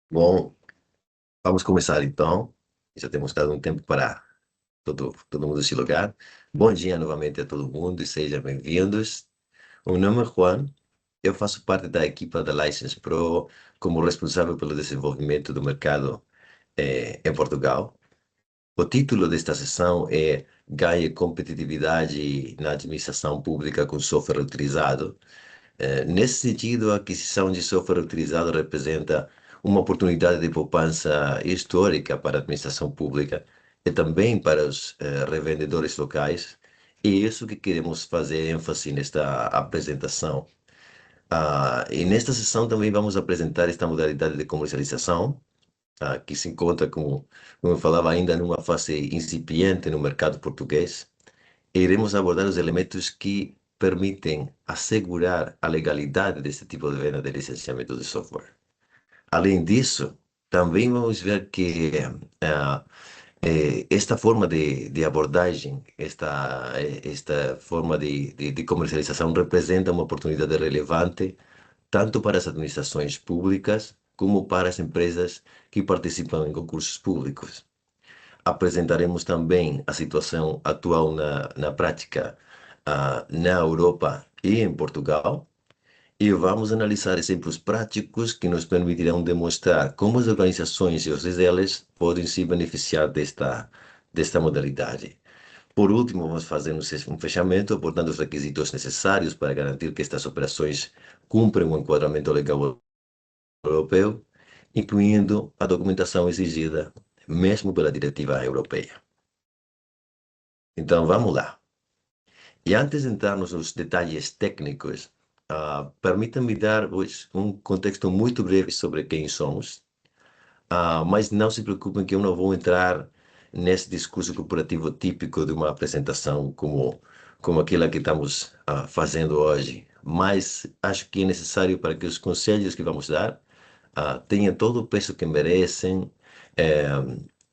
Bom, vamos começar então. Já temos dado um tempo para todo mundo se logar. Bom dia novamente a todo mundo e sejam bem-vindos. O meu nome é Juan, eu faço parte da equipa da License Pro como responsável pelo desenvolvimento do mercado em Portugal. O título desta sessão é Ganhe competitividade na administração pública com software utilizado. Nesse sentido, a aquisição de software utilizado representa uma oportunidade de poupança histórica para a administração pública e também para os revendedores locais. E é isso que queremos fazer ênfase nesta apresentação. E nesta sessão também vamos apresentar esta modalidade de comercialização, que se encontra, como eu falava, ainda numa fase incipiente no mercado português. E iremos abordar os elementos que permitem assegurar a legalidade desse tipo de venda de licenciamento de software. Além disso, também vamos ver que eh, esta forma de abordagem, esta forma de comercialização representa uma oportunidade relevante tanto para as administrações públicas como para as empresas que participam em concursos públicos. Apresentaremos também a situação atual na prática na Europa e em Portugal, e vamos analisar exemplos práticos que nos permitirão demonstrar como as organizações e os ISLs podem se beneficiar desta modalidade. Por último, vamos fazer um fechamento abordando os requisitos necessários para garantir que estas operações cumprem o enquadramento legal europeu, incluindo a documentação exigida mesmo pela diretiva europeia. Então, vamos lá. E antes de entrarmos nos detalhes técnicos, permita-me dar hoje um contexto muito breve sobre quem somos, mas não se preocupem que eu não vou entrar nesse discurso corporativo típico de uma apresentação como aquela que estamos fazendo hoje. Mas acho que é necessário para que os conselhos que vamos dar tenham todo o peso que merecem. eh,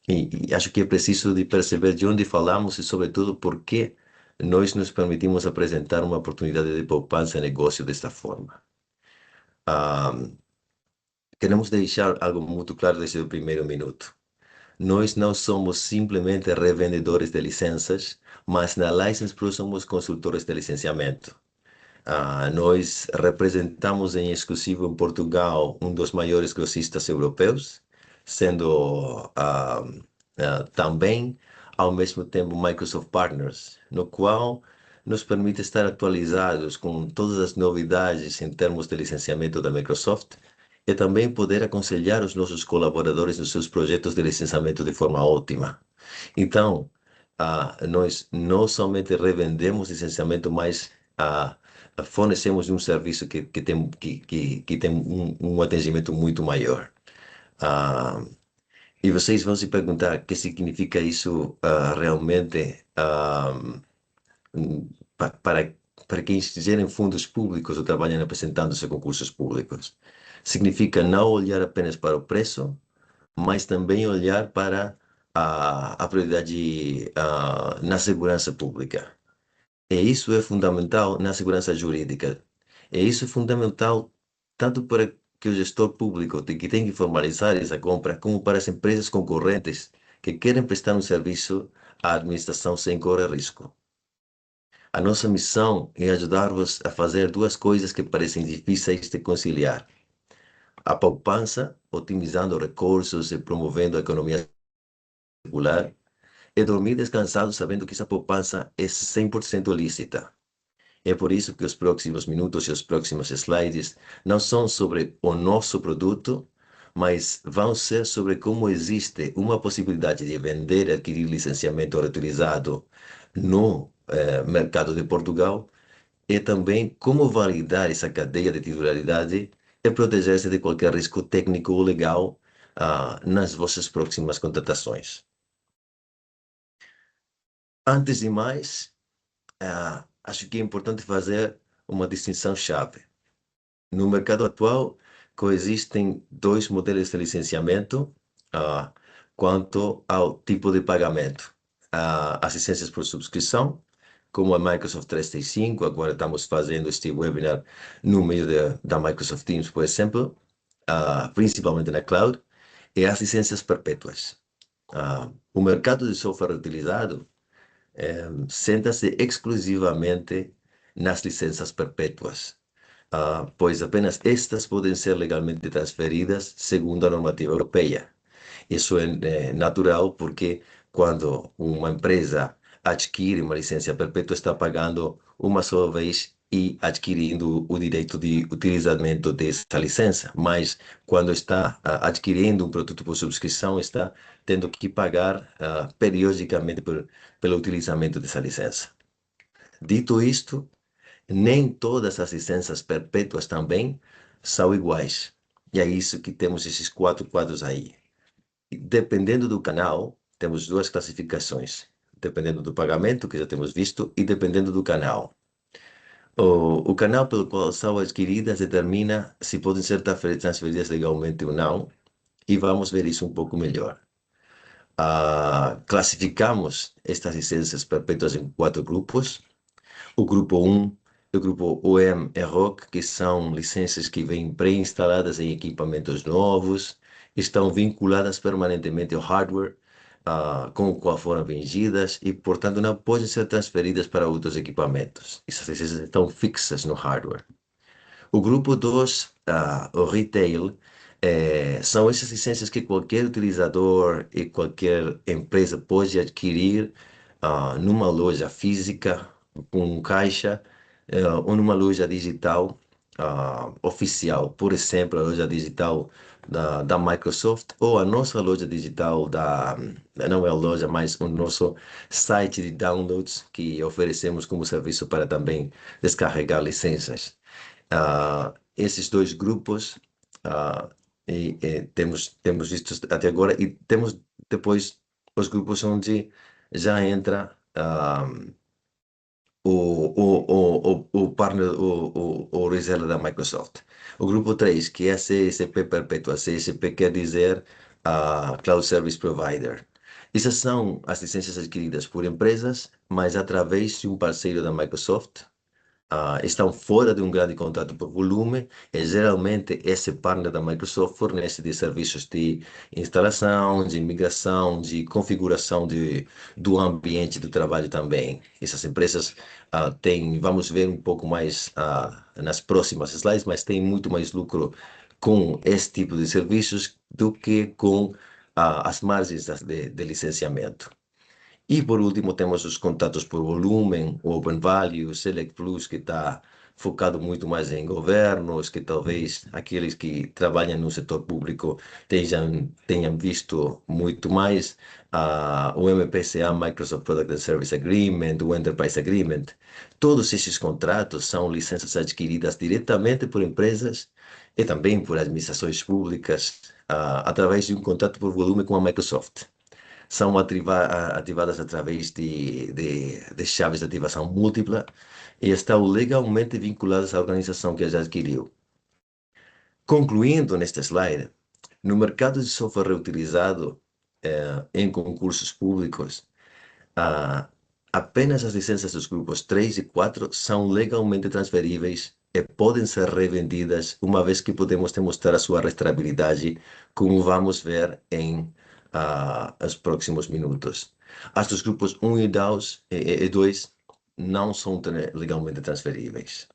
e acho que é preciso de perceber de onde falamos e, sobretudo, por que nós nos permitimos apresentar uma oportunidade de poupança e negócio desta forma. Ah, Queremos deixar algo muito claro desde o primeiro minuto. Nós não somos simplesmente revendedores de licenças, mas na License Pro somos consultores de licenciamento. Nós representamos em exclusivo em Portugal um dos maiores grossistas europeus, sendo também, ao mesmo tempo, Microsoft Partners, no qual nos permite estar atualizados com todas as novidades em termos de licenciamento da Microsoft e também poder aconselhar os nossos colaboradores nos seus projetos de licenciamento de forma ótima. Então, nós não somente revendemos licenciamento, mas fornecemos um serviço que tem um atendimento muito maior. Ah, e vocês vão se perguntar o que significa isso realmente para, para quem gerem fundos públicos ou trabalham apresentando-se a concursos públicos. Significa não olhar apenas para o preço, mas também olhar para a prioridade na segurança pública. E isso é fundamental na segurança jurídica. E isso é fundamental tanto para que o gestor público que tem que formalizar essa compra, como para as empresas concorrentes que querem prestar um serviço à administração sem correr risco. A nossa missão é ajudar-vos a fazer duas coisas que parecem difíceis de conciliar: a poupança, otimizando recursos e promovendo a economia circular, e dormir descansado sabendo que essa poupança é 100% lícita. É por isso que os próximos minutos e os próximos slides não são sobre o nosso produto, mas vão ser sobre como existe uma possibilidade de vender e adquirir licenciamento reutilizado no mercado de Portugal e também como validar essa cadeia de titularidade e proteger-se de qualquer risco técnico ou legal nas vossas próximas contratações. Antes de mais, acho que é importante fazer uma distinção-chave. No mercado atual, coexistem dois modelos de licenciamento quanto ao tipo de pagamento. As licenças por subscrição, como a Microsoft 365, agora estamos fazendo este webinar no meio da Microsoft Teams, por exemplo, principalmente na cloud, é as licenças perpétuas. O mercado de software utilizado senta-se exclusivamente nas licenças perpétuas, pois apenas estas podem ser legalmente transferidas segundo a normativa europeia. Isso é natural porque quando uma empresa adquire uma licença perpétua, está pagando uma só vez e adquirindo o direito de utilizamento dessa licença. Mas quando está adquirindo um produto por subscrição, está tendo que pagar periodicamente pelo utilizamento dessa licença. Dito isto, nem todas as licenças perpétuas também são iguais. E é isso que temos esses quatro quadros aí. Dependendo do canal, temos duas classificações. Dependendo do pagamento, que já temos visto, e dependendo do canal. O canal pelo qual são adquiridas determina se podem ser transferidas legalmente ou não, e vamos ver isso um pouco melhor. Classificamos estas licenças perpétuas em quatro grupos. O grupo 1, o grupo OEM e ROC, que são licenças que vêm pré-instaladas em equipamentos novos, estão vinculadas permanentemente ao hardware com o qual foram vendidas e, portanto, não podem ser transferidas para outros equipamentos. Essas licenças estão fixas no hardware. O grupo 2, o retail, são essas licenças que qualquer utilizador e qualquer empresa pode adquirir numa loja física, com um caixa, ou numa loja digital oficial. Por exemplo, a loja digital da Microsoft ou a nossa loja digital não é a loja, mas o nosso site de downloads que oferecemos como serviço para também descarregar licenças. Esses dois grupos temos visto até agora e temos depois os grupos onde já entra o partner, o reseller da Microsoft. O grupo 3, que é a CSP perpétua. CSP quer dizer Cloud Service Provider. Essas são as licenças adquiridas por empresas, mas através de um parceiro da Microsoft, estão fora de um grande contrato por volume e geralmente esse partner da Microsoft fornece de serviços de instalação, de migração, de configuração do ambiente do trabalho também. Essas empresas têm, vamos ver um pouco mais nas próximas slides, mas têm muito mais lucro com esse tipo de serviços do que com as margens de licenciamento. E por último temos os contratos por volume, o Open Value, o Select Plus, que está focado muito mais em governos, que talvez aqueles que trabalham no setor público tenham visto muito mais, o MPCA, Microsoft Product and Service Agreement, o Enterprise Agreement. Todos esses contratos são licenças adquiridas diretamente por empresas e também por administrações públicas, através de um contrato por volume com a Microsoft. São ativadas através de chaves de ativação múltipla e estão legalmente vinculadas à organização que as adquiriu. Concluindo neste slide, no mercado de software reutilizado em concursos públicos, apenas as licenças dos grupos 3 e 4 são legalmente transferíveis e podem ser revendidas uma vez que podemos demonstrar a sua rastreabilidade, como vamos ver em os próximos minutos. As dos grupos 1 e 2 não são legalmente transferíveis.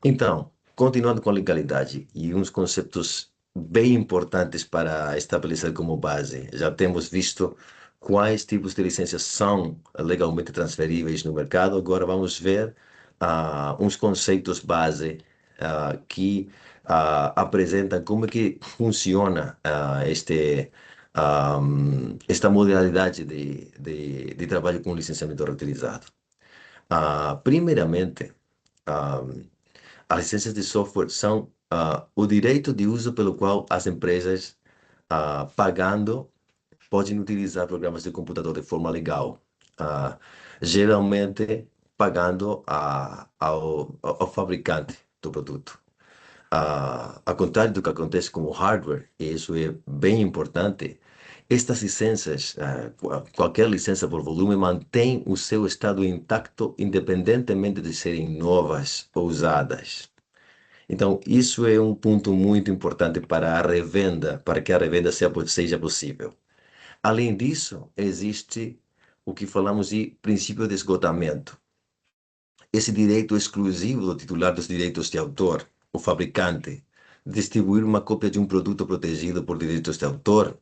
Então, continuando com a legalidade e uns conceitos bem importantes para estabelecer como base, já temos visto quais tipos de licenças são legalmente transferíveis no mercado. Agora vamos ver uns conceitos base que apresentam como é que funciona esta modalidade de trabalho com licenciamento reutilizado. Primeiramente, as licenças de software são o direito de uso pelo qual as empresas, pagando, podem utilizar programas de computador de forma legal, geralmente pagando ao fabricante do produto. Ao contrário do que acontece com o hardware, e isso é bem importante, estas licenças, qualquer licença por volume, mantém o seu estado intacto, independentemente de serem novas ou usadas. Então, isso é um ponto muito importante para a revenda, para que a revenda seja possível. Além disso, existe o que falamos de princípio de esgotamento. Esse direito exclusivo do titular dos direitos de autor, o fabricante, distribuir uma cópia de um produto protegido por direitos de autor,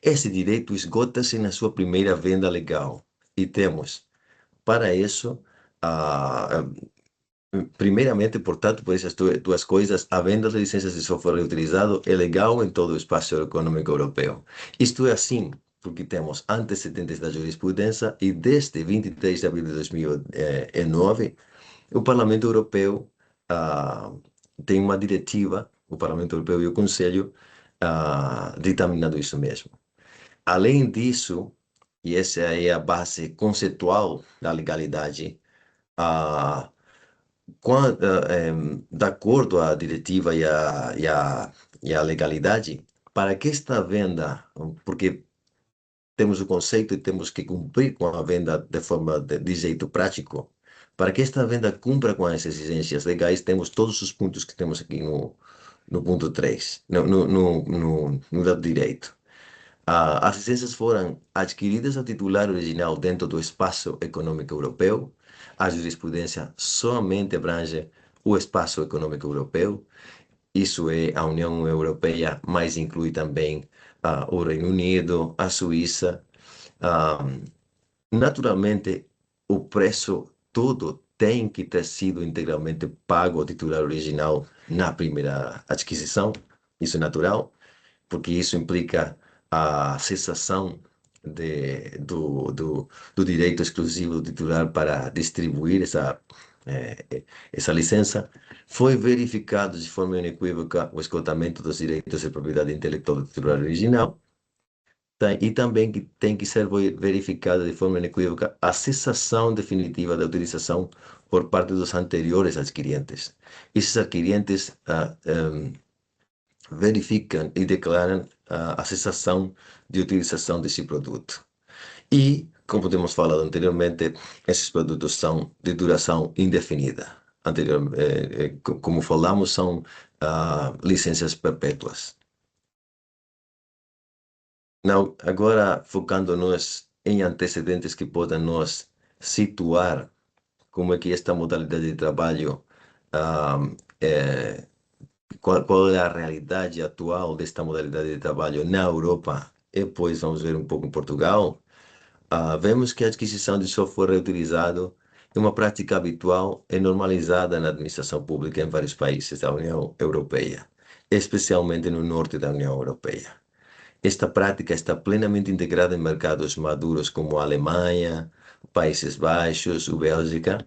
esse direito esgota-se na sua primeira venda legal. E temos, para isso, a primeiramente, portanto, por essas duas coisas, a venda de licenças de software reutilizado é legal em todo o espaço econômico europeu. Isto é assim porque temos antecedentes da jurisprudência e desde 23 de abril de 2009, o Parlamento Europeu tem uma diretiva, o Parlamento Europeu e o Conselho, ditaminando isso mesmo. Além disso, e essa é a base conceitual da legalidade, ah, de acordo à diretiva e a legalidade, para que esta venda, porque temos o conceito e temos que cumprir com a venda de forma de jeito prático, para que esta venda cumpra com as exigências legais, temos todos os pontos que temos aqui no ponto 3 no lado direito. As licenças foram adquiridas ao titular original dentro do espaço econômico europeu. A jurisprudência somente abrange o espaço econômico europeu. Isso é a União Europeia, mas inclui também o Reino Unido, a Suíça. Ah, Naturalmente, o preço todo tem que ter sido integralmente pago ao titular original na primeira adquisição. Isso é natural porque isso implica a cessação do direito exclusivo do titular para distribuir essa licença. Foi verificado de forma inequívoca o esgotamento dos direitos de propriedade intelectual do titular original. E também que tem que ser verificada de forma inequívoca a cessação definitiva da utilização por parte dos anteriores adquirentes. Esses adquirentes verificam e declaram a cessação de utilização desse produto. E, como temos falado anteriormente, esses produtos são de duração indefinida. Como falamos, são licenças perpétuas. Não, agora, focando-nos em antecedentes que podem nos situar como é que esta modalidade de trabalho ah, é, qual é a realidade atual desta modalidade de trabalho na Europa e depois vamos ver um pouco em Portugal. Vemos que a aquisição de software reutilizado é uma prática habitual e normalizada na administração pública em vários países da União Europeia, especialmente no norte da União Europeia. Esta prática está plenamente integrada em mercados maduros como a Alemanha, Países Baixos, ou Bélgica.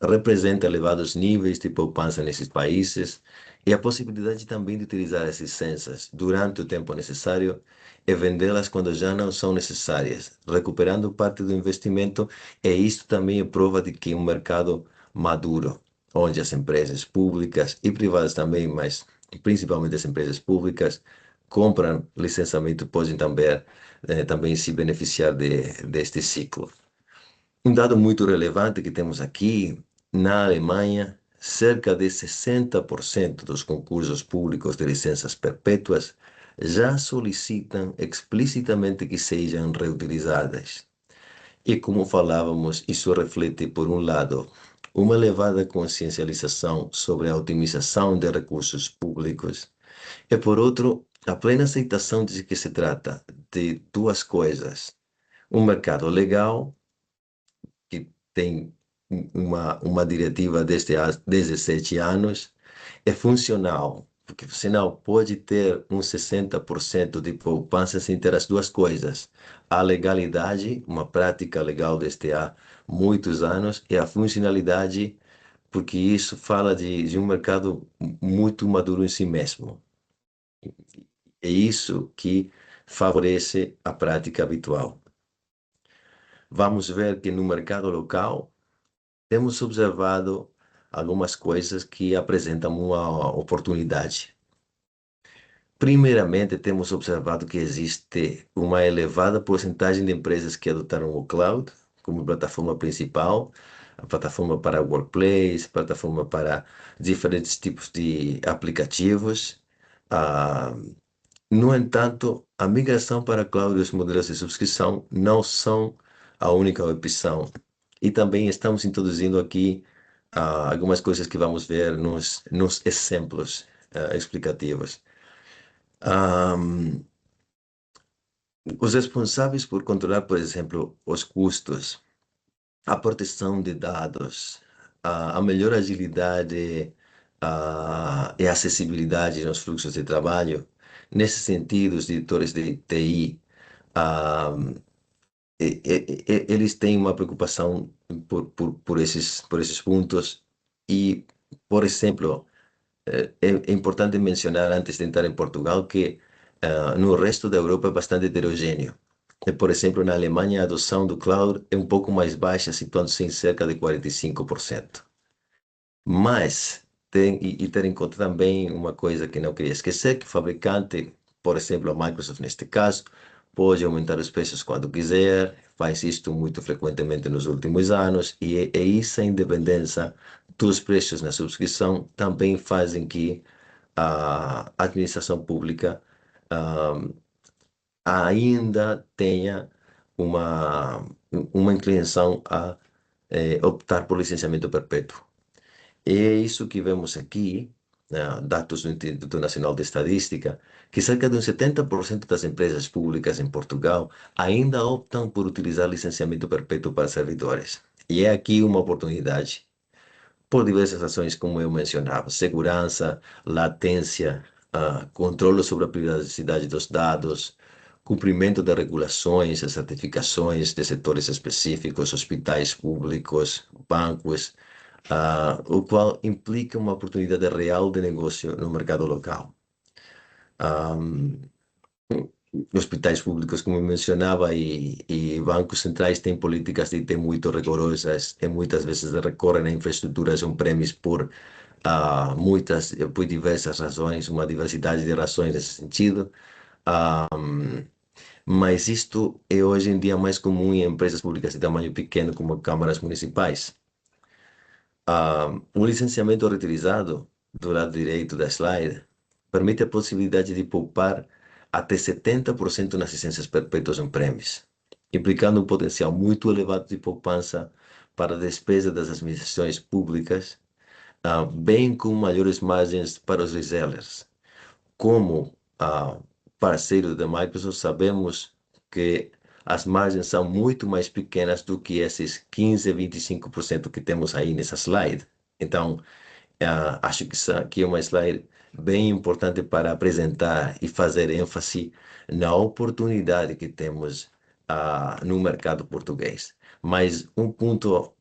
Representa elevados níveis de poupança nesses países e a possibilidade também de utilizar as licenças durante o tempo necessário e vendê-las quando já não são necessárias, recuperando parte do investimento. E isto também é prova de que é um mercado maduro, onde as empresas públicas e privadas também, mas principalmente as empresas públicas, compram licenciamento, podem também se beneficiar deste ciclo. Um dado muito relevante que temos aqui, na Alemanha, cerca de 60% dos concursos públicos de licenças perpétuas já solicitam explicitamente que sejam reutilizadas. E como falávamos, isso reflete, por um lado, uma elevada consciencialização sobre a otimização de recursos públicos, e por outro, a plena aceitação de que se trata de duas coisas: um mercado legal que tem uma diretiva desde há 17 anos, é funcional, porque você não pode ter um 60% de poupança sem ter as duas coisas: a legalidade, uma prática legal desde há muitos anos, e a funcionalidade, porque isso fala de um mercado muito maduro em si mesmo. É isso que favorece a prática habitual. Vamos ver que no mercado local temos observado algumas coisas que apresentam uma oportunidade. Primeiramente, temos observado que existe uma elevada porcentagem de empresas que adotaram o cloud como plataforma principal, a plataforma para workplace, plataforma para diferentes tipos de aplicativos. Ah, no entanto, a migração para cloud e os modelos de subscrição não são a única opção. E também estamos introduzindo aqui algumas coisas que vamos ver nos exemplos explicativos. Os responsáveis por controlar, por exemplo, os custos, a proteção de dados, a melhor agilidade e acessibilidade nos fluxos de trabalho. Nesse sentido, os diretores de TI, ah, eles têm uma preocupação por esses pontos e, por exemplo, é importante mencionar antes de entrar em Portugal que no resto da Europa é bastante heterogêneo. Por exemplo, na Alemanha, a adoção do cloud é um pouco mais baixa, situando-se em cerca de 45%. Mas ter em conta também uma coisa que não queria esquecer, que o fabricante, por exemplo, a Microsoft neste caso, pode aumentar os preços quando quiser, faz isto muito frequentemente nos últimos anos, e essa independência dos preços na subscrição também fazem que a administração pública ah, ainda tenha uma, uma inclinação a optar por licenciamento perpétuo. E é isso que vemos aqui, dados do Instituto Nacional de Estatística, que cerca de um 70% das empresas públicas em Portugal ainda optam por utilizar licenciamento perpétuo para servidores. E é aqui uma oportunidade por diversas razões, como eu mencionava: segurança, latência, controle sobre a privacidade dos dados, cumprimento de regulações e certificações de setores específicos, hospitais públicos, bancos, o qual implica uma oportunidade real de negócio no mercado local. Hospitais públicos, como eu mencionava, e bancos centrais têm políticas de IT muito rigorosas e muitas vezes recorrem a infraestruturas on-premise por diversas razões, uma diversidade de razões nesse sentido. Mas isto é hoje em dia mais comum em empresas públicas de tamanho pequeno, como câmaras municipais. Um licenciamento reutilizado, do lado direito da slide, permite a possibilidade de poupar até 70% nas licenças perpétuas on-premise, implicando um potencial muito elevado de poupança para a despesa das administrações públicas, bem como maiores margens para os resellers. Como parceiro da Microsoft, sabemos que as margens são muito mais pequenas do que esses 15 a 25% que temos aí nessa slide. Então, acho que isso aqui é uma slide bem importante para apresentar e fazer ênfase na oportunidade que temos no mercado português. Mas um ponto,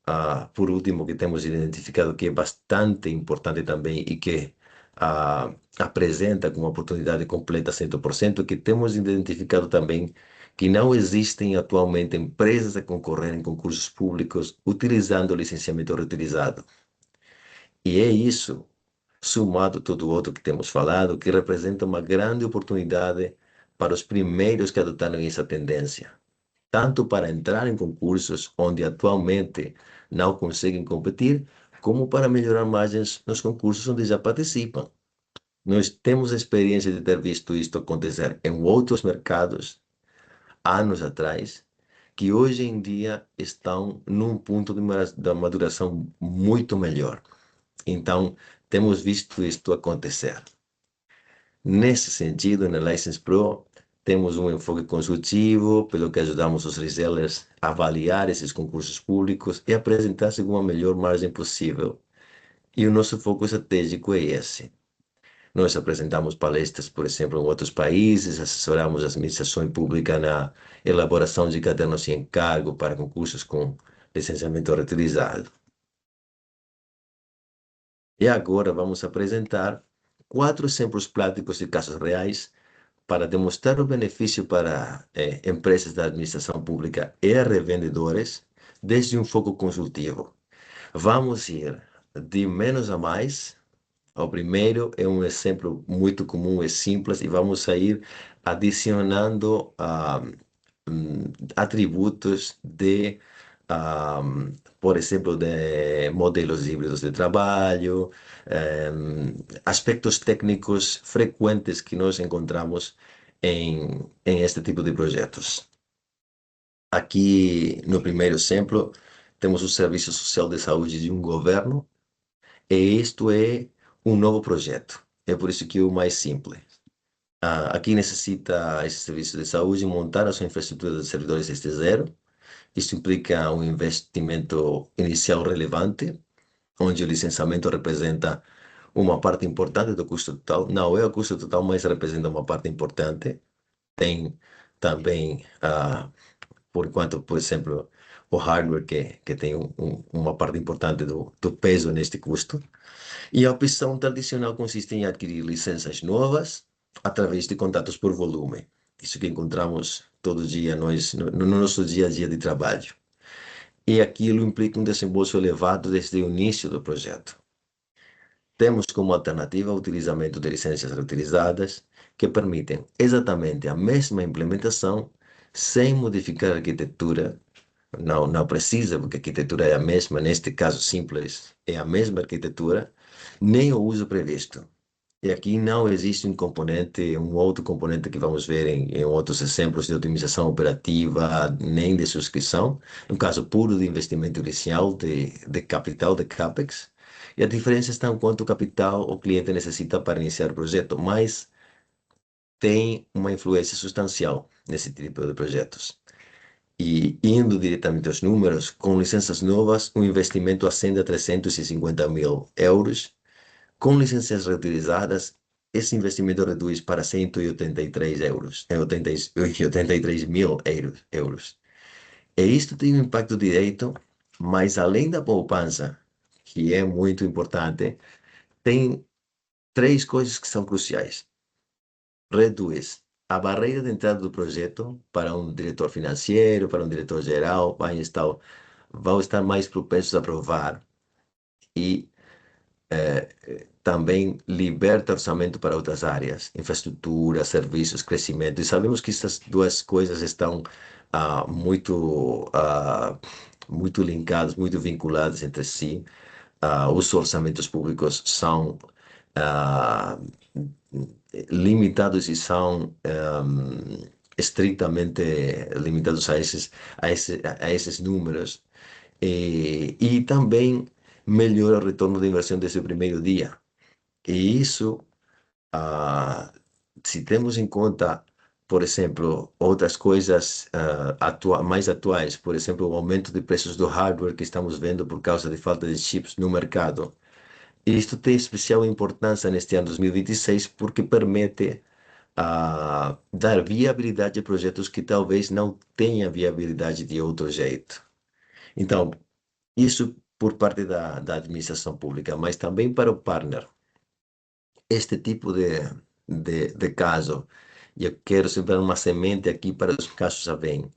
por último, que temos identificado que é bastante importante também e que apresenta como oportunidade completa 100%, que temos identificado também que não existem atualmente empresas a concorrer em concursos públicos utilizando o licenciamento reutilizado. E é isso, somado a todo o outro que temos falado, que representa uma grande oportunidade para os primeiros que adotaram essa tendência, tanto para entrar em concursos onde atualmente não conseguem competir, como para melhorar margens nos concursos onde já participam. Nós temos a experiência de ter visto isto acontecer em outros mercados, anos atrás, que hoje em dia estão num ponto de maduração muito melhor. Então, temos visto isto acontecer. Nesse sentido, na License Pro, temos um enfoque consultivo, pelo que ajudamos os resellers a avaliar esses concursos públicos e apresentar-se com a melhor margem possível. E o nosso foco estratégico é esse. Nós apresentamos palestras, por exemplo, em outros países, assessoramos a administração pública na elaboração de cadernos de encargo para concursos com licenciamento reutilizado. E agora vamos apresentar 4 exemplos práticos de casos reais para demonstrar o benefício para empresas da administração pública e revendedores desde um foco consultivo. Vamos ir de menos a mais. O primeiro é um exemplo muito comum e simples e vamos ir adicionando atributos de ah, por exemplo, de modelos híbridos de trabalho, aspectos técnicos frequentes que nós encontramos em este tipo de projetos. Aqui, no primeiro exemplo, temos o Serviço Social de Saúde de um governo, e isto é um novo projeto. É por isso que é o mais simples. Aqui necessita esse serviço de saúde montar a sua infraestrutura de servidores desde zero. Isso implica um investimento inicial relevante, onde o licenciamento representa uma parte importante do custo total. Não é o custo total, mas representa uma parte importante. Tem também, por enquanto, por exemplo, o hardware, que tem uma parte importante do peso neste custo. E a opção tradicional consiste em adquirir licenças novas através de contratos por volume. Isso que encontramos todo dia nós, no nosso dia a dia de trabalho. E aquilo implica um desembolso elevado desde o início do projeto. Temos como alternativa o utilizamento de licenças reutilizadas, que permitem exatamente a mesma implementação sem modificar a arquitetura. Não precisa, porque a arquitetura é a mesma, neste caso simples, é a mesma arquitetura, nem o uso previsto. E aqui não existe um outro componente que vamos ver em outros exemplos de otimização operativa, nem de subscrição, um caso puro de investimento inicial de capital, de CAPEX. E a diferença está em quanto capital o cliente necessita para iniciar o projeto, mas tem uma influência substancial nesse tipo de projetos. E indo diretamente aos números, com licenças novas, o investimento ascende a 350 mil euros. Com licenças reutilizadas, esse investimento reduz para 183 euros, 83 mil euros. E isto tem um impacto direto, mas além da poupança, que é muito importante, tem três coisas que são cruciais. Reduz a barreira de entrada do projeto para um diretor financeiro, para um diretor geral, vão estar mais propensos a aprovar e também liberta orçamento para outras áreas, infraestrutura, serviços, crescimento. E sabemos que essas duas coisas estão muito linkadas, muito vinculadas entre si. Os orçamentos públicos são ah, limitados e são estritamente limitados a esses números. E também melhora o retorno de inversão desde o primeiro dia. E isso, ah, se temos em conta, por exemplo, outras coisas mais atuais, por exemplo, o aumento de preços do hardware que estamos vendo por causa de falta de chips no mercado. Isto tem especial importância neste ano 2026 porque permite dar viabilidade a projetos que talvez não tenham viabilidade de outro jeito. Então, isso por parte da administração pública, mas também para o partner. Este tipo de caso, e eu quero sembrar uma semente aqui para os casos a ver.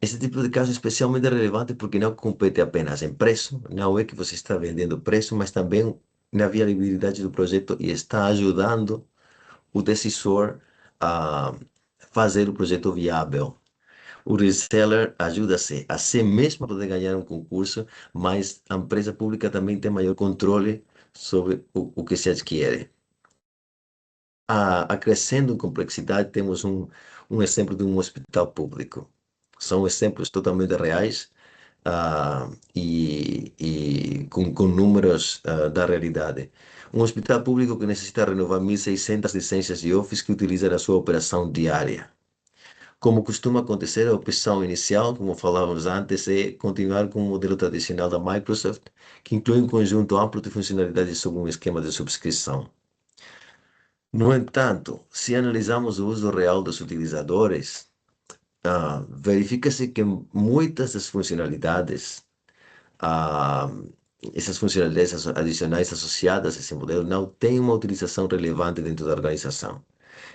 Este tipo de caso é especialmente relevante porque não compete apenas em preço, não é que você está vendendo preço, mas também na viabilidade do projeto e está ajudando o decisor a fazer o projeto viável. O reseller ajuda-se a si mesmo a poder ganhar um concurso, mas a empresa pública também tem maior controle sobre o que se adquire. Acrescendo em complexidade, temos um exemplo de um hospital público. São exemplos totalmente reais, e com números da realidade. Um hospital público que necessita renovar 1.600 licenças de Office que utiliza na sua operação diária. Como costuma acontecer, a opção inicial, como falávamos antes, é continuar com o modelo tradicional da Microsoft, que inclui um conjunto amplo de funcionalidades sob um esquema de subscrição. No entanto, se analisamos o uso real dos utilizadores, verifica-se que muitas das funcionalidades, ah, essas funcionalidades adicionais associadas a esse modelo, não têm uma utilização relevante dentro da organização.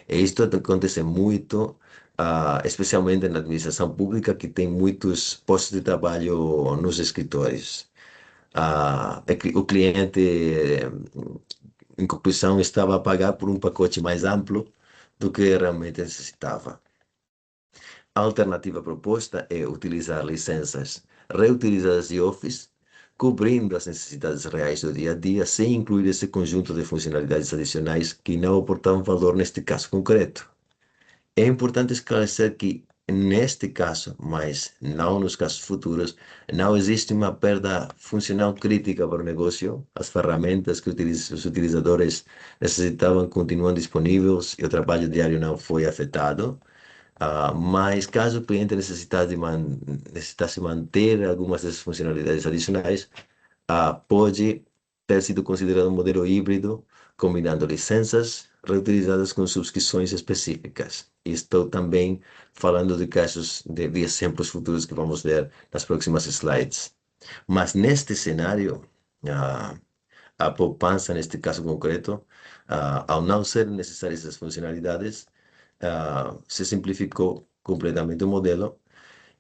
E isto acontece muito, especialmente na administração pública, que tem muitos postos de trabalho nos escritórios. O cliente, em conclusão, estava a pagar por um pacote mais amplo do que realmente necessitava. A alternativa proposta é utilizar licenças reutilizadas de Office, cobrindo as necessidades reais do dia a dia, sem incluir esse conjunto de funcionalidades adicionais que não aportam valor neste caso concreto. É importante esclarecer que, neste caso, mas não nos casos futuros, não existe uma perda funcional crítica para o negócio. As ferramentas que os utilizadores necessitavam continuam disponíveis e o trabalho diário não foi afetado. Mas caso o cliente necessitasse manter algumas dessas funcionalidades adicionais, pode ter sido considerado um modelo híbrido, combinando licenças reutilizadas com subscrições específicas. Estou também falando de casos de exemplos futuros que vamos ver nas próximas slides. Mas neste cenário, a poupança, neste caso concreto, ao não serem necessárias essas funcionalidades, se simplificou completamente o modelo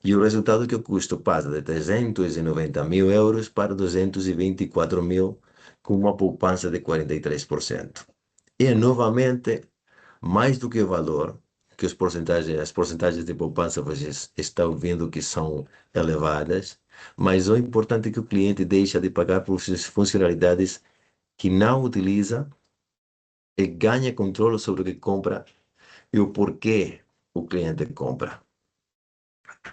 e o resultado é que o custo passa de 390 mil euros para 224 mil, com uma poupança de 43%. E, novamente, mais do que o valor, que as porcentagens de poupança vocês estão vendo que são elevadas, mas o importante é que o cliente deixa de pagar por funcionalidades que não utiliza e ganha controle sobre o que compra e o porquê o cliente compra.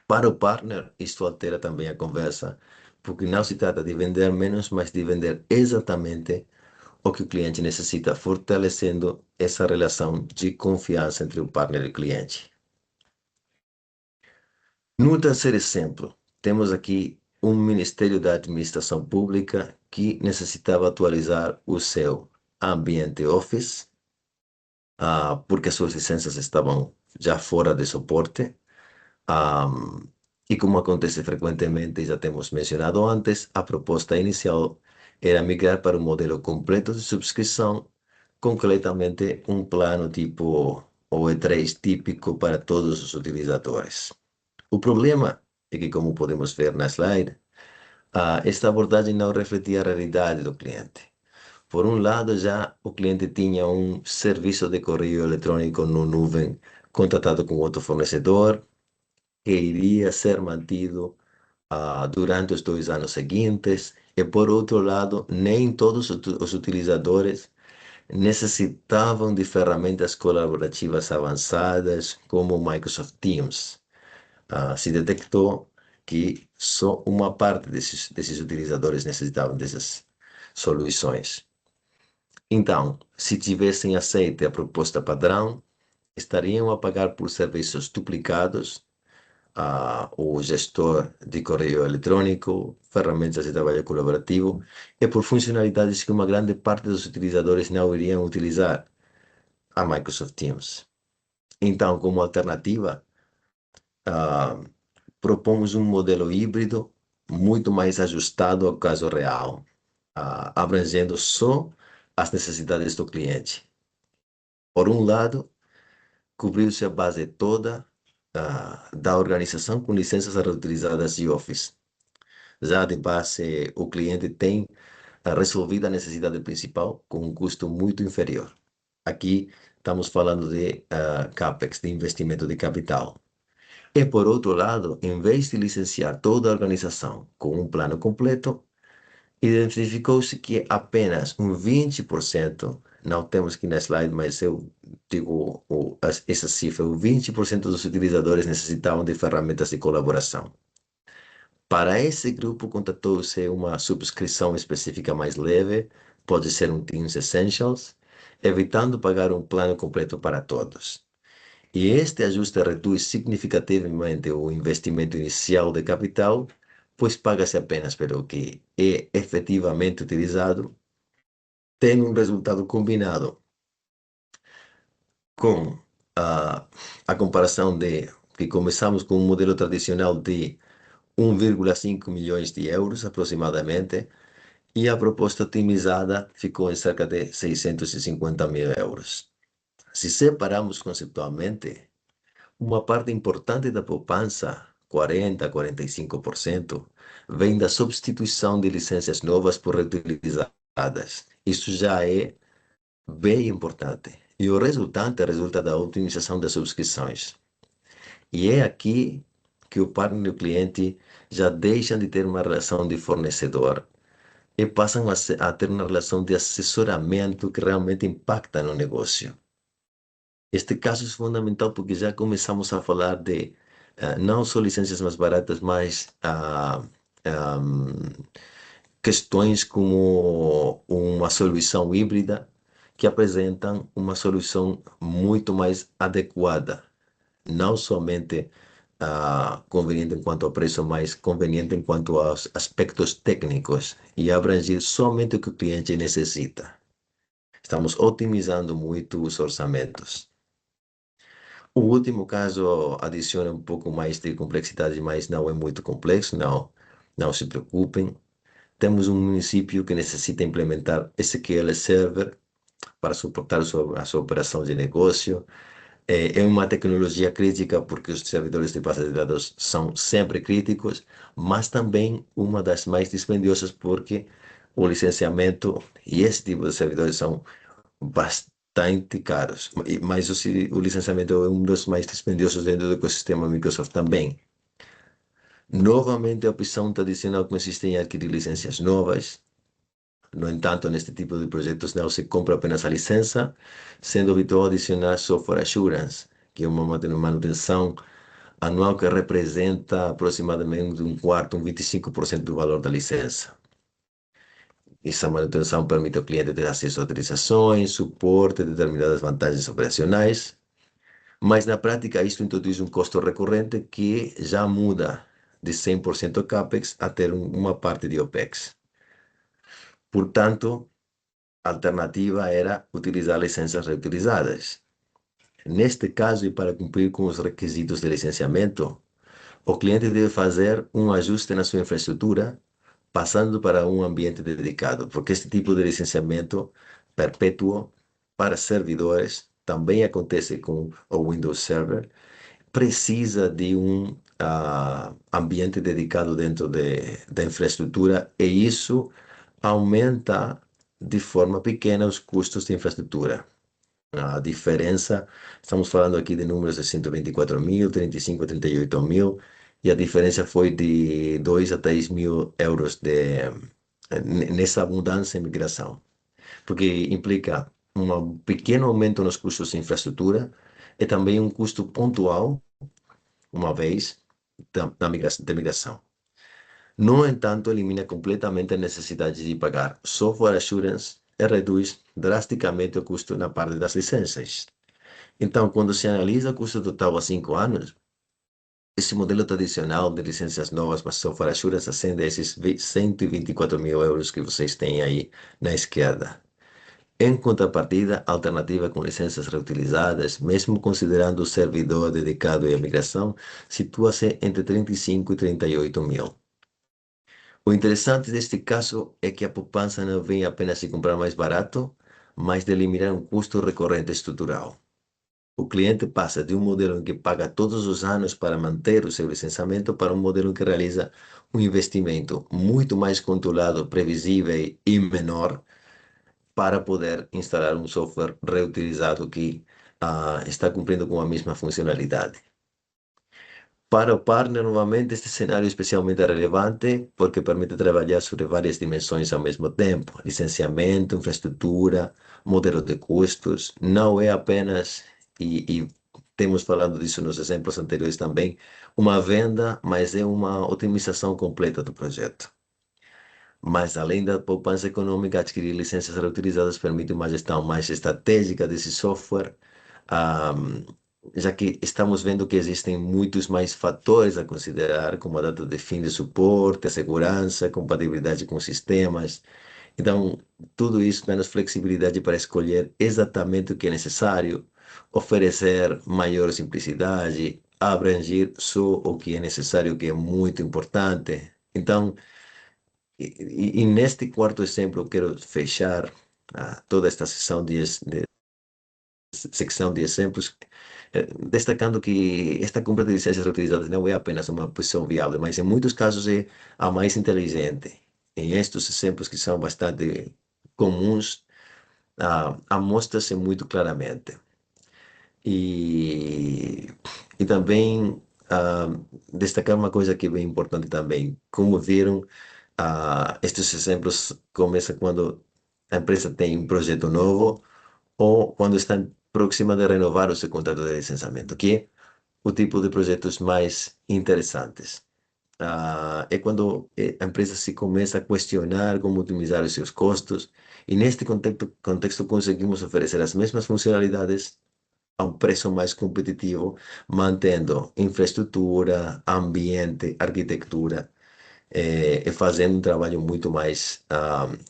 Para o partner, isto altera também a conversa, porque não se trata de vender menos, mas de vender exatamente o que o cliente necessita, fortalecendo essa relação de confiança entre o partner e o cliente. No terceiro exemplo, temos aqui um Ministério da Administração Pública que necessitava atualizar o seu ambiente Office, porque as suas licenças estavam já fora de suporte. E como acontece frequentemente, já temos mencionado antes, a proposta inicial era migrar para um modelo completo de subscrição, concretamente um plano tipo OE3 típico para todos os utilizadores. O problema é que, como podemos ver na slide, esta abordagem não refletia a realidade do cliente. Por um lado, já o cliente tinha um serviço de correio eletrônico no nuvem contratado com outro fornecedor, que iria ser mantido durante os 2 anos seguintes, e por outro lado, nem todos os utilizadores necessitavam de ferramentas colaborativas avançadas como o Microsoft Teams. Se detectou que só uma parte desses utilizadores necessitavam dessas soluções. Então, se tivessem aceito a proposta padrão, estariam a pagar por serviços duplicados, o gestor de correio eletrônico, ferramentas de trabalho colaborativo e por funcionalidades que uma grande parte dos utilizadores não iriam utilizar, a Microsoft Teams. Então, como alternativa, propomos um modelo híbrido muito mais ajustado ao caso real, abrangendo só as necessidades do cliente. Por um lado, cobriu-se a base toda da organização com licenças reutilizadas de Office. Já de base, o cliente tem resolvido a necessidade principal com um custo muito inferior. Aqui estamos falando de CAPEX, de investimento de capital. E por outro lado, em vez de licenciar toda a organização com um plano completo, identificou-se que apenas um 20%, não temos aqui na slide, mas eu digo essa cifra, o 20% dos utilizadores necessitavam de ferramentas de colaboração. Para esse grupo, contratou-se uma subscrição específica mais leve, pode ser um Teams Essentials, evitando pagar um plano completo para todos. E este ajuste reduz significativamente o investimento inicial de capital, pois paga-se apenas pelo que é efetivamente utilizado, tendo um resultado combinado com a comparação de que começamos com um modelo tradicional de 1,5 milhões de euros aproximadamente, e a proposta otimizada ficou em cerca de 650 mil euros. Se separamos conceitualmente, uma parte importante da poupança, 40 a 45%, vem da substituição de licenças novas por reutilizadas. Isso já é bem importante. E o resultante resulta da otimização das subscrições. E é aqui que o partner e o cliente já deixam de ter uma relação de fornecedor e passam a ter uma relação de assessoramento que realmente impacta no negócio. Este caso é fundamental porque já começamos a falar de não só licenças mais baratas, mas questões como uma solução híbrida que apresentam uma solução muito mais adequada, não somente conveniente em quanto ao preço, mas conveniente em quanto aos aspectos técnicos e abranger somente o que o cliente necessita. Estamos otimizando muito os orçamentos. O último caso adiciona um pouco mais de complexidade, mas não é muito complexo, não se preocupem. Temos um município que necessita implementar SQL Server para suportar a sua operação de negócio. É uma tecnologia crítica porque os servidores de base de dados são sempre críticos, mas também uma das mais dispendiosas porque o licenciamento e esse tipo de servidores são bastante caros. Mas o licenciamento é um dos mais dispendiosos dentro do ecossistema Microsoft também. Novamente, a opção tradicional consiste em adquirir licenças novas. No entanto, neste tipo de projetos não se compra apenas a licença, sendo habitual adicionar software assurance, que é uma manutenção anual que representa aproximadamente um quarto, 25% do valor da licença. Essa manutenção permite ao cliente ter acesso a autorizações, suporte, determinadas vantagens operacionais, mas na prática isto introduz um custo recorrente que já muda de 100% CAPEX a ter uma parte de OPEX. Portanto, a alternativa era utilizar licenças reutilizadas. Neste caso, e para cumprir com os requisitos de licenciamento, o cliente deve fazer um ajuste na sua infraestrutura, passando para um ambiente dedicado, porque este tipo de licenciamento perpétuo para servidores também acontece com o Windows Server, precisa de um ambiente dedicado dentro da infraestrutura e isso aumenta de forma pequena os custos de infraestrutura. A diferença, estamos falando aqui de números de 124 mil, 35, 38 mil, e a diferença foi de 2 a 3 mil euros nessa mudança em migração, porque implica um pequeno aumento nos custos de infraestrutura e também um custo pontual, uma vez, da migração. No entanto, elimina completamente a necessidade de pagar software assurance e reduz drasticamente o custo na parte das licenças. Então, quando se analisa o custo total a 5 anos, esse modelo tradicional de licenças novas para software assurance ascende a esses 124 mil euros que vocês têm aí na esquerda. Em contrapartida, a alternativa com licenças reutilizadas, mesmo considerando o servidor dedicado e a migração, situa-se entre 35 e 38 mil. O interessante deste caso é que a poupança não vem apenas de comprar mais barato, mas de eliminar um custo recorrente estrutural. O cliente passa de um modelo em que paga todos os anos para manter o seu licenciamento para um modelo em que realiza um investimento muito mais controlado, previsível e menor para poder instalar um software reutilizado que está cumprindo com a mesma funcionalidade. Para o partner, novamente, este cenário é especialmente relevante porque permite trabalhar sobre várias dimensões ao mesmo tempo: licenciamento, infraestrutura, modelo de custos. Não é apenas, e temos falado disso nos exemplos anteriores também, uma venda, mas é uma otimização completa do projeto. Mas, além da poupança econômica, adquirir licenças reutilizadas permite uma gestão mais estratégica desse software, ah, já que estamos vendo que existem muitos mais fatores a considerar, como a data de fim de suporte, a segurança, a compatibilidade com sistemas. Então, tudo isso dá-nos flexibilidade para escolher exatamente o que é necessário, oferecer maior simplicidade, abranger só o que é necessário, o que é muito importante. Então, neste quarto exemplo, eu quero fechar toda esta secção de exemplos, destacando que esta compra de licenças reutilizadas não é apenas uma opção viável, mas em muitos casos é a mais inteligente. Em estes exemplos que são bastante comuns, amostra-se muito claramente. E também ah, destacar uma coisa que é bem importante também. Como viram, estes exemplos começam quando a empresa tem um projeto novo ou quando está próxima de renovar o seu contrato de licenciamento, que é o tipo de projetos mais interessantes. É quando a empresa se começa a questionar como otimizar os seus custos, e neste contexto conseguimos oferecer as mesmas funcionalidades a um preço mais competitivo, mantendo infraestrutura, ambiente, arquitetura, e fazendo um trabalho muito mais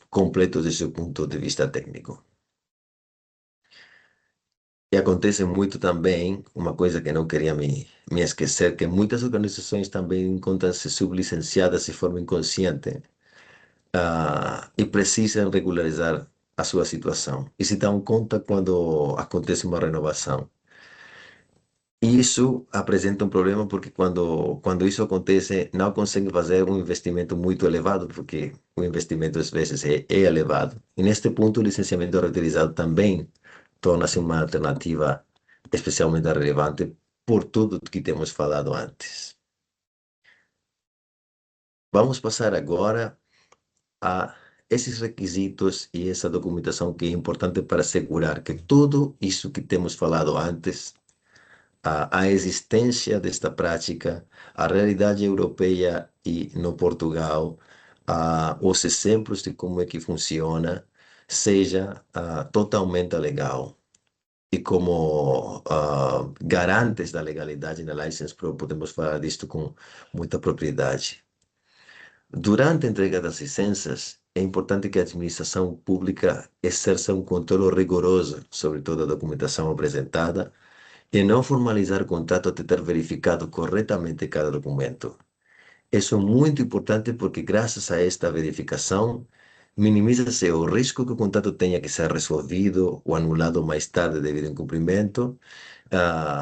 completo desde o ponto de vista técnico. E acontece muito também, uma coisa que não queria me esquecer, que muitas organizações também encontram-se sublicenciadas de forma inconsciente, e precisam regularizar a sua situação. E se dão conta quando acontece uma renovação. E isso apresenta um problema porque quando isso acontece, não conseguem fazer um investimento muito elevado, porque o investimento às vezes é elevado. E neste ponto, o licenciamento reutilizado também torna-se uma alternativa especialmente relevante por tudo que temos falado antes. Vamos passar agora a esses requisitos e essa documentação que é importante para assegurar que tudo isso que temos falado antes, a existência desta prática, a realidade europeia e no Portugal, os exemplos de como é que funciona, seja totalmente legal. E como garantes da legalidade na License Pro, podemos falar disto com muita propriedade. Durante a entrega das licenças, é importante que a administração pública exerça um controle rigoroso sobre toda a documentação apresentada e não formalizar o contrato até ter verificado corretamente cada documento. Isso é muito importante porque, graças a esta verificação, minimiza-se o risco que o contrato tenha que ser resolvido ou anulado mais tarde devido a incumprimento,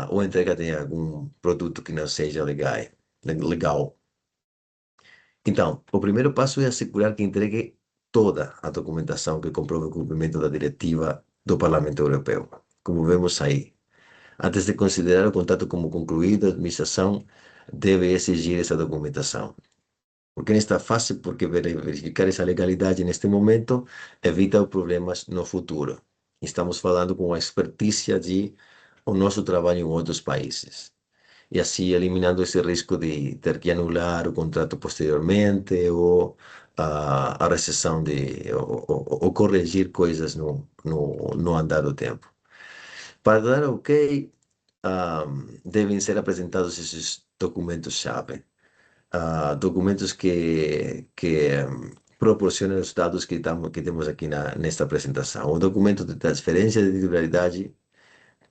ou entrega de algum produto que não seja legal. Então, o primeiro passo é assegurar que entregue toda a documentação que comprove o cumprimento da diretiva do Parlamento Europeu, como vemos aí. Antes de considerar o contrato como concluído, a administração deve exigir essa documentação. Porque nesta fase, porque verificar essa legalidade neste momento evita problemas no futuro. Estamos falando com a expertícia de o nosso trabalho em outros países. E assim eliminando esse risco de ter que anular o contrato posteriormente ou a recessão ou corrigir coisas no andar do tempo. Para dar ok, devem ser apresentados esses documentos-chave, documentos que proporcionam os dados que temos aqui nesta apresentação. O documento de transferência de titularidade,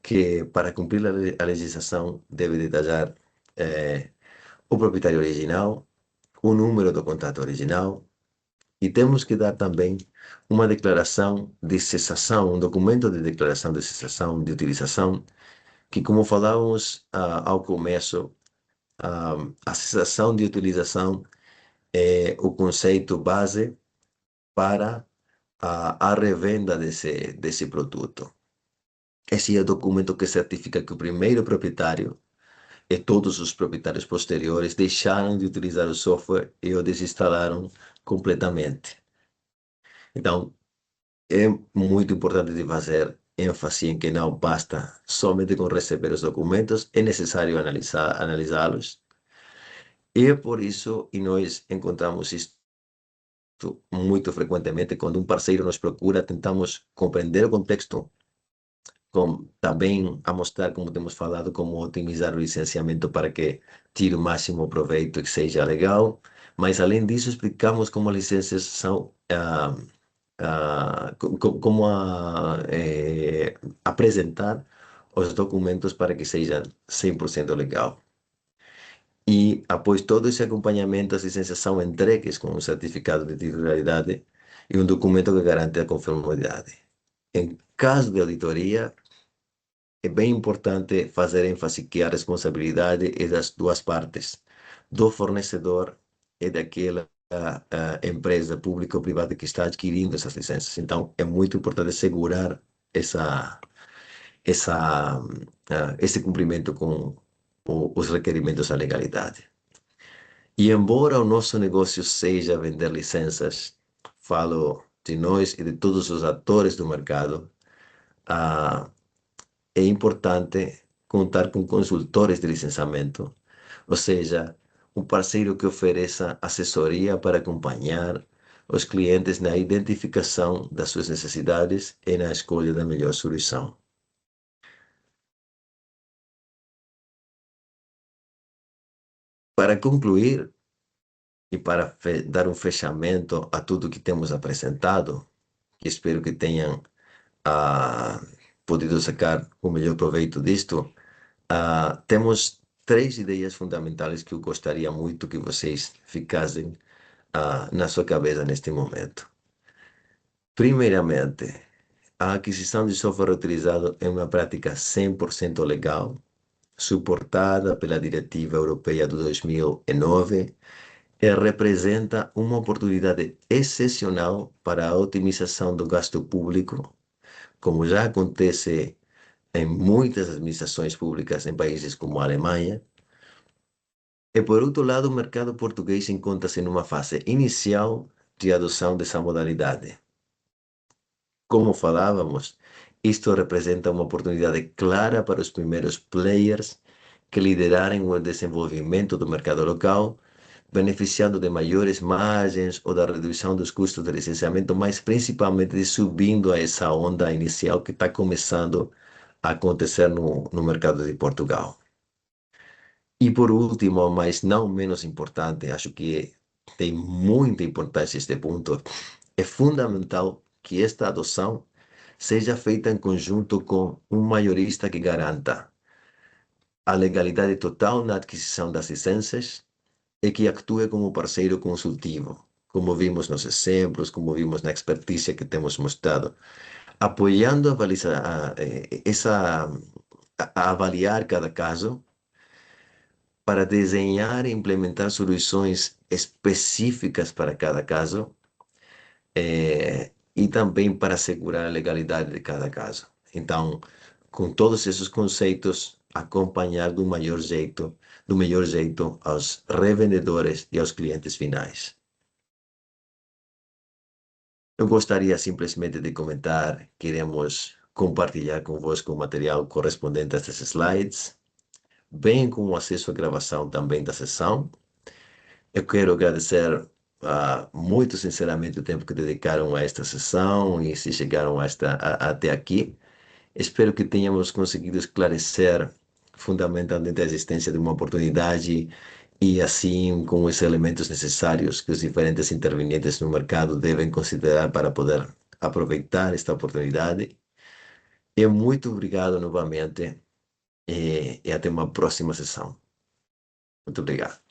que para cumprir a legislação deve detalhar o proprietário original, o número do contrato original, e temos que dar também uma declaração de cessação, um documento de declaração de cessação de utilização, que, como falávamos ao começo, a cessação de utilização é o conceito base para a revenda desse produto. Esse é o documento que certifica que o primeiro proprietário e todos os proprietários posteriores deixaram de utilizar o software e o desinstalaram completamente. Então, é muito importante de fazer ênfase em que não basta somente com receber os documentos, é necessário analisá-los. E é por isso, e nós encontramos isto muito frequentemente, quando um parceiro nos procura, tentamos compreender o contexto, também a mostrar, como temos falado, como otimizar o licenciamento para que tire o máximo proveito e que seja legal, mas além disso explicamos como as licenças são, como apresentar os documentos para que seja 100% legal. E após todo esse acompanhamento, as licenças são entregues com um certificado de titularidade e um documento que garante a conformidade. Em caso de auditoria, é bem importante fazer ênfase que a responsabilidade é das duas partes, do fornecedor e daquela empresa pública ou privada que está adquirindo essas licenças. Então, é muito importante assegurar esse cumprimento os requerimentos à legalidade. E embora o nosso negócio seja vender licenças, falo de nós e de todos os atores do mercado, ah, é importante contar com consultores de licenciamento, ou seja, um parceiro que ofereça assessoria para acompanhar os clientes na identificação das suas necessidades e na escolha da melhor solução. Para concluir e para dar um fechamento a tudo que temos apresentado, que espero que tenham podido sacar o melhor proveito disto, temos três ideias fundamentais que eu gostaria muito que vocês ficassem na sua cabeça neste momento. Primeiramente, a aquisição de software utilizado é uma prática 100% legal, suportada pela Diretiva Europeia de 2009 e representa uma oportunidade excepcional para a otimização do gasto público, como já acontece em muitas administrações públicas em países como a Alemanha. E por outro lado, o mercado português encontra-se numa fase inicial de adoção dessa modalidade. Como falávamos, isto representa uma oportunidade clara para os primeiros players que liderarem o desenvolvimento do mercado local, beneficiando de maiores margens ou da redução dos custos de licenciamento, mas principalmente de subindo a essa onda inicial que está começando a acontecer no mercado de Portugal. E por último, mas não menos importante, acho que tem muita importância este ponto, é fundamental que esta adoção seja feita em conjunto com um maiorista que garanta a legalidade total na aquisição das licenças e que atue como parceiro consultivo, como vimos nos exemplos, como vimos na expertise que temos mostrado, apoiando a avaliar cada caso para desenhar e implementar soluções específicas para cada caso, e também para assegurar a legalidade de cada caso. Então, com todos esses conceitos, acompanhar do melhor jeito aos revendedores e aos clientes finais. Eu gostaria simplesmente de comentar que iremos compartilhar convosco o material correspondente a estes slides, bem como o acesso à gravação também da sessão. Eu quero agradecer muito sinceramente o tempo que dedicaram a esta sessão e se chegaram até aqui. Espero que tenhamos conseguido esclarecer fundamentalmente a existência de uma oportunidade e assim com os elementos necessários que os diferentes intervenientes no mercado devem considerar para poder aproveitar esta oportunidade. E muito obrigado novamente e até uma próxima sessão. Muito obrigado.